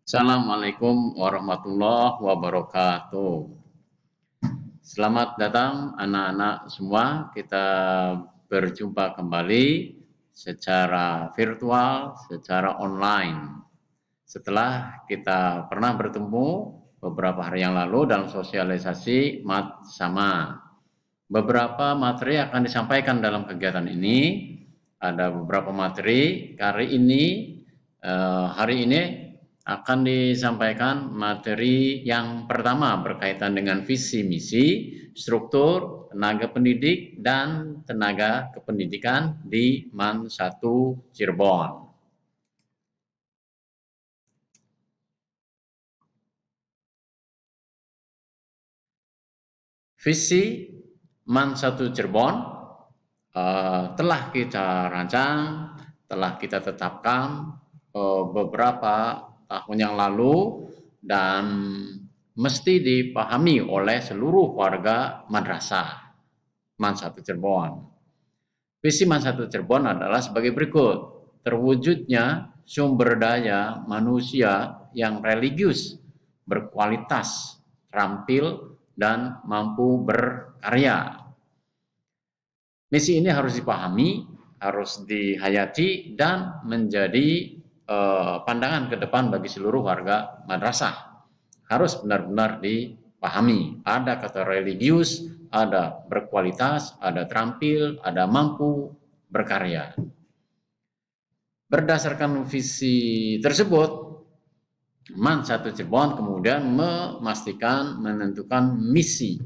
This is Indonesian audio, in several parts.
Assalamualaikum warahmatullahi wabarakatuh. Selamat datang anak-anak semua. Kita berjumpa kembali secara virtual, secara online. Setelah kita pernah bertemu beberapa hari yang lalu dalam sosialisasi mat sama. Beberapa materi akan disampaikan dalam kegiatan ini. Ada beberapa materi. Hari ini akan disampaikan materi yang pertama berkaitan dengan visi misi, struktur, tenaga pendidik, dan tenaga kependidikan di MAN 1 Cirebon. Visi MAN 1 Cirebon telah kita rancang, telah kita tetapkan beberapa tahun yang lalu dan mesti dipahami oleh seluruh warga madrasah MAN 1 Cirebon. Visi MAN 1 Cirebon adalah sebagai berikut. Terwujudnya sumber daya manusia yang religius, berkualitas, terampil, dan mampu berkarya. Misi ini harus dipahami, harus dihayati, dan menjadi pandangan ke depan bagi seluruh warga madrasah. Harus benar-benar dipahami. Ada kata religius, ada berkualitas, ada terampil, ada mampu berkarya. Berdasarkan visi tersebut, MAN 1 Cirebon kemudian menentukan misi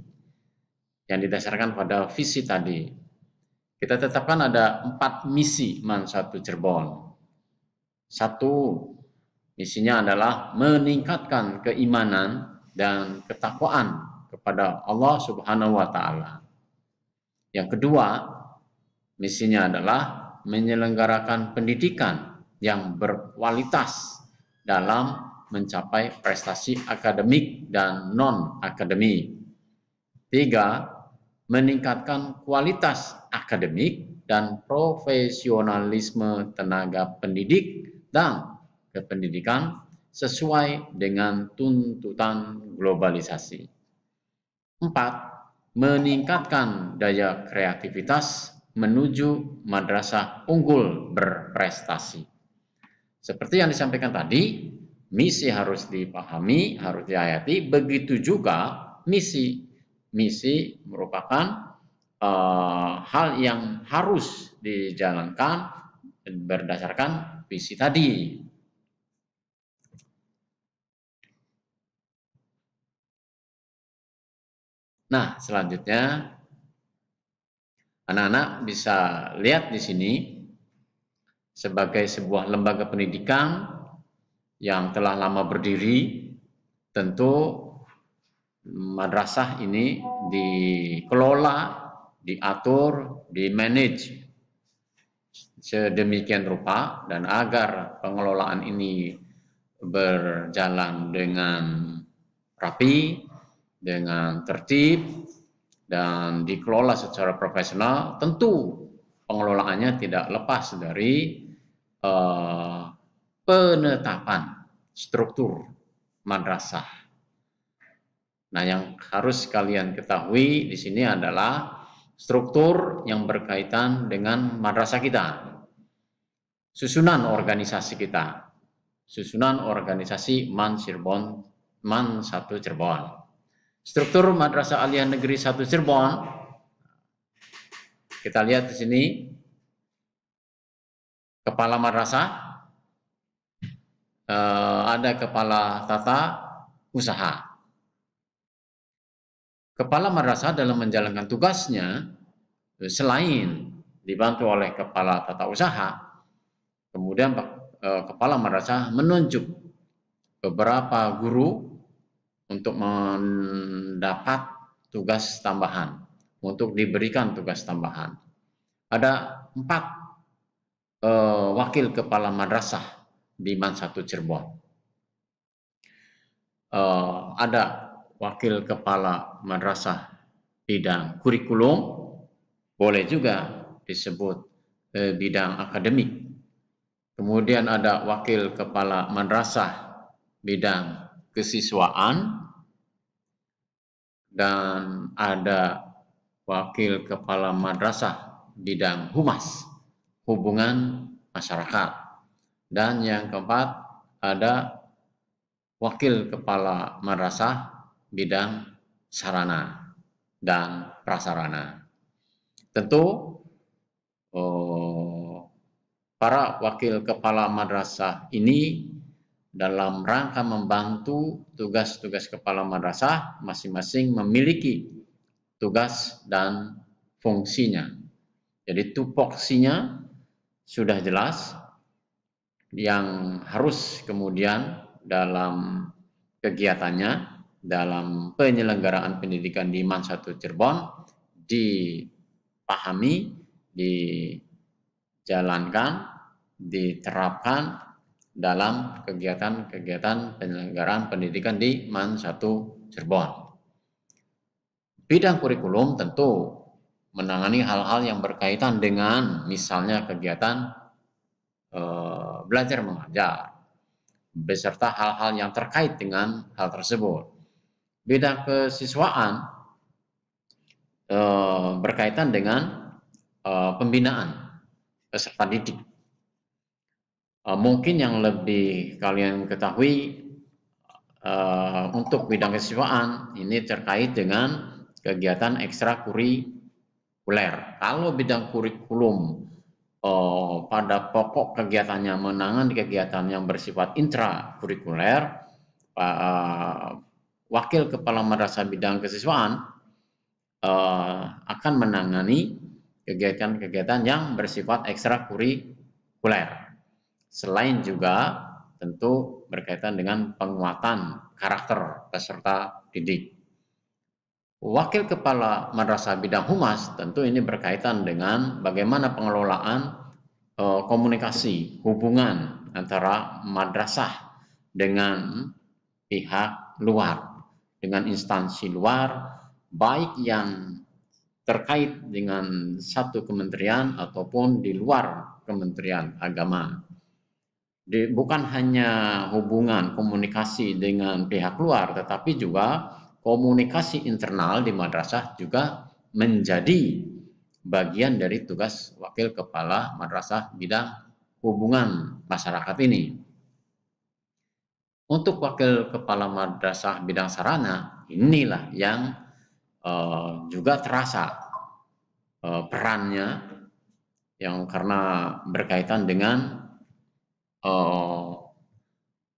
yang didasarkan pada visi tadi. Kita tetapkan ada 4 misi MAN 1 Cirebon. 1, misinya adalah meningkatkan keimanan dan ketakwaan kepada Allah Subhanahu wa Ta'ala. Yang kedua, misinya adalah menyelenggarakan pendidikan yang berkualitas dalam mencapai prestasi akademik dan non-akademik. 3, meningkatkan kualitas akademik dan profesionalisme tenaga pendidik dan kependidikan sesuai dengan tuntutan globalisasi. 4, meningkatkan daya kreativitas menuju madrasah unggul berprestasi. Seperti yang disampaikan tadi, misi harus dipahami, harus dihayati, begitu juga misi. Misi merupakan hal yang harus dijalankan berdasarkan visi tadi. Nah, selanjutnya anak-anak bisa lihat di sini sebagai sebuah lembaga pendidikan yang telah lama berdiri. Tentu madrasah ini dikelola, diatur, dimanage sedemikian rupa, dan agar pengelolaan ini berjalan dengan rapi, dengan tertib, dan dikelola secara profesional, tentu pengelolaannya tidak lepas dari penetapan struktur madrasah. Nah, yang harus kalian ketahui di sini adalah struktur yang berkaitan dengan madrasah kita. Susunan organisasi kita. Susunan organisasi MAN 1 Cirebon. Struktur Madrasah Aliyah Negeri 1 Cirebon. Kita lihat di sini. Kepala madrasah. Ada kepala tata usaha. Kepala madrasah dalam menjalankan tugasnya, selain dibantu oleh kepala tata usaha, kemudian kepala madrasah menunjuk beberapa guru untuk mendapat tugas tambahan, untuk diberikan tugas tambahan. Ada 4 wakil kepala madrasah di MAN 1 Cirebon. Ada wakil kepala madrasah bidang kurikulum, boleh juga disebut bidang akademik. Kemudian ada wakil kepala madrasah bidang kesiswaan, dan ada wakil kepala madrasah bidang humas, hubungan masyarakat. Dan yang keempat ada wakil kepala madrasah bidang sarana dan prasarana. Tentu para wakil kepala madrasah ini dalam rangka membantu tugas-tugas kepala madrasah masing-masing memiliki tugas dan fungsinya. Jadi tupoksinya sudah jelas yang harus kemudian dalam kegiatannya, dalam penyelenggaraan pendidikan di MAN 1 Cirebon dipahami, dijalankan, diterapkan dalam kegiatan-kegiatan penyelenggaraan pendidikan di MAN 1 Cirebon. Bidang kurikulum tentu menangani hal-hal yang berkaitan dengan misalnya kegiatan belajar mengajar, beserta hal-hal yang terkait dengan hal tersebut. Bidang kesiswaan berkaitan dengan pembinaan peserta didik. Mungkin yang lebih kalian ketahui untuk bidang kesiswaan ini terkait dengan kegiatan ekstrakurikuler. Kalau bidang kurikulum pada pokok kegiatannya menangani kegiatan yang bersifat intrakurikuler, wakil kepala madrasah bidang kesiswaan akan menangani kegiatan-kegiatan yang bersifat ekstrakurikuler. Selain juga tentu berkaitan dengan penguatan karakter peserta didik. Wakil kepala madrasah bidang humas tentu ini berkaitan dengan bagaimana pengelolaan komunikasi, hubungan antara madrasah dengan pihak luar, dengan instansi luar, baik yang terkait dengan satu kementerian ataupun di luar Kementerian Agama. Bukan hanya hubungan komunikasi dengan pihak luar, tetapi juga komunikasi internal di madrasah juga menjadi bagian dari tugas wakil kepala madrasah bidang hubungan masyarakat ini. Untuk wakil kepala madrasah bidang sarana, inilah yang juga terasa perannya, yang karena berkaitan dengan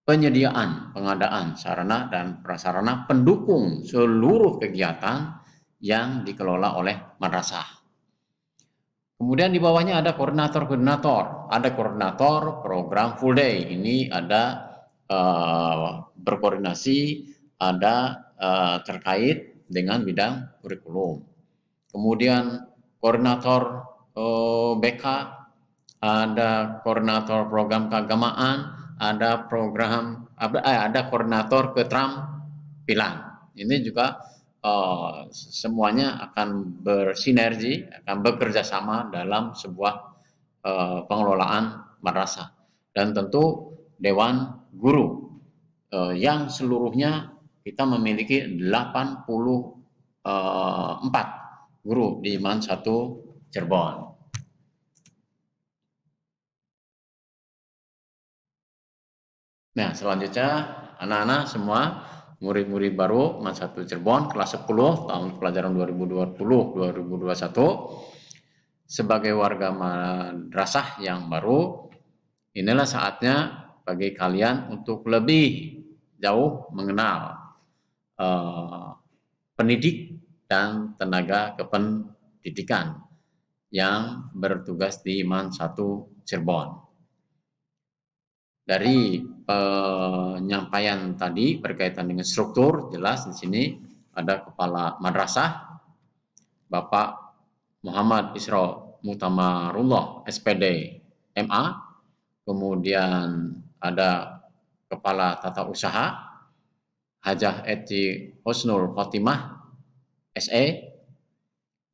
penyediaan, pengadaan sarana dan prasarana pendukung seluruh kegiatan yang dikelola oleh madrasah. Kemudian di bawahnya ada koordinator-koordinator, ada koordinator program full day. Ini ada berkoordinasi, ada terkait dengan bidang kurikulum. Kemudian koordinator BK, ada koordinator program keagamaan, ada koordinator keterampilan. Ini juga semuanya akan bersinergi, akan bekerja sama dalam sebuah pengelolaan madrasah. Dan tentu Dewan Guru yang seluruhnya kita memiliki 84 guru di MAN 1 Cirebon. Nah, selanjutnya anak-anak semua murid-murid baru MAN 1 Cirebon kelas 10 tahun pelajaran 2020-2021 sebagai warga madrasah yang baru, inilah saatnya bagi kalian untuk lebih jauh mengenal pendidik dan tenaga kependidikan yang bertugas di MAN 1 Cirebon. Dari penyampaian tadi berkaitan dengan struktur, jelas di sini ada kepala madrasah Bapak Muhammad Isra Mutamarullah SPD MA, kemudian ada kepala tata usaha Hajah Eti Husnul Khotimah SE,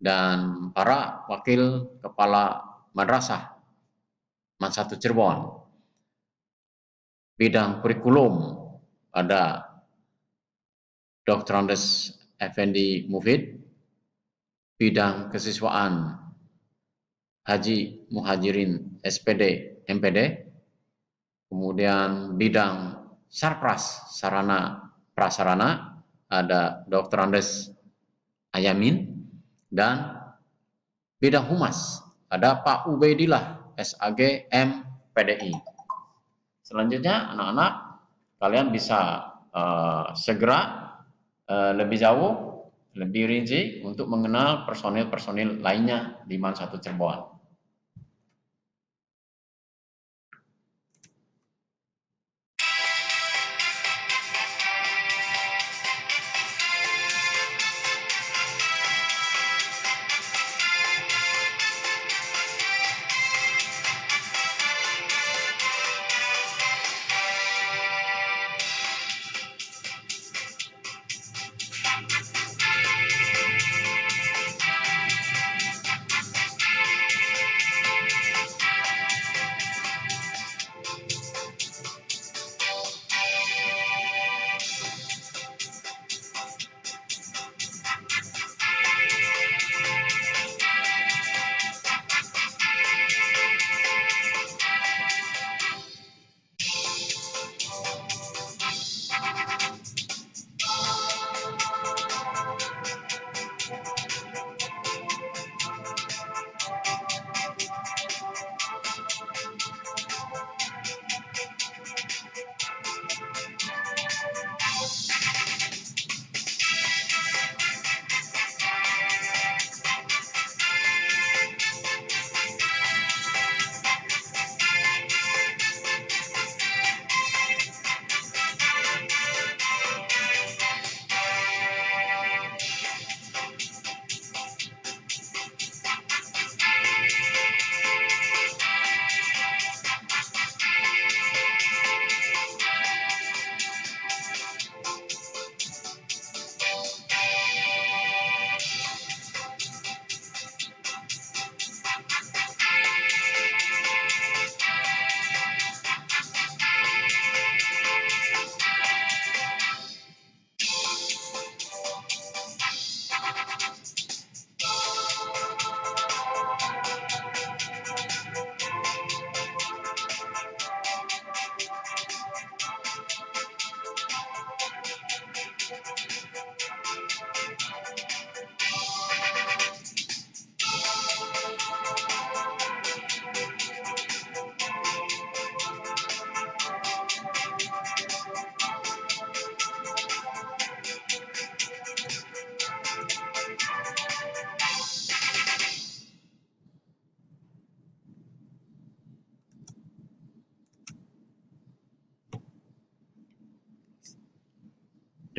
dan para wakil kepala madrasah MAN 1 Cirebon. Bidang kurikulum ada Dr. Andes Effendi Mufid, bidang kesiswaan Haji Muhajirin SPD MPD, kemudian bidang Sarpras Sarana Prasarana ada Dr. Andes Ayamin, dan bidang humas ada Pak Ubaidillah SAG MPDI. Selanjutnya anak-anak kalian bisa segera lebih jauh, lebih rinci untuk mengenal personil-personil lainnya di MAN 1 Cirebon.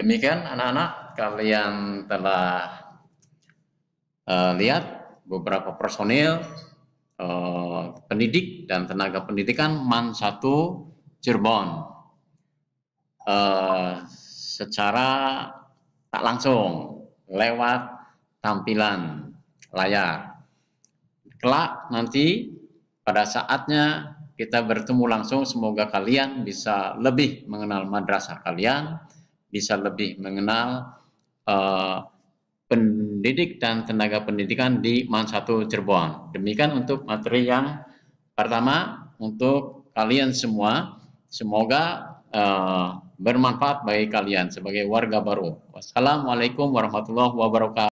Demikian anak-anak, kalian telah lihat beberapa personil pendidik dan tenaga pendidikan MAN 1 Cirebon secara tak langsung lewat tampilan layar. Kelak nanti pada saatnya kita bertemu langsung, semoga kalian bisa lebih mengenal madrasah kalian, bisa lebih mengenal pendidik dan tenaga pendidikan di MAN 1 Cirebon. Demikian untuk materi yang pertama untuk kalian semua. Semoga bermanfaat bagi kalian sebagai warga baru. Wassalamualaikum warahmatullahi wabarakatuh.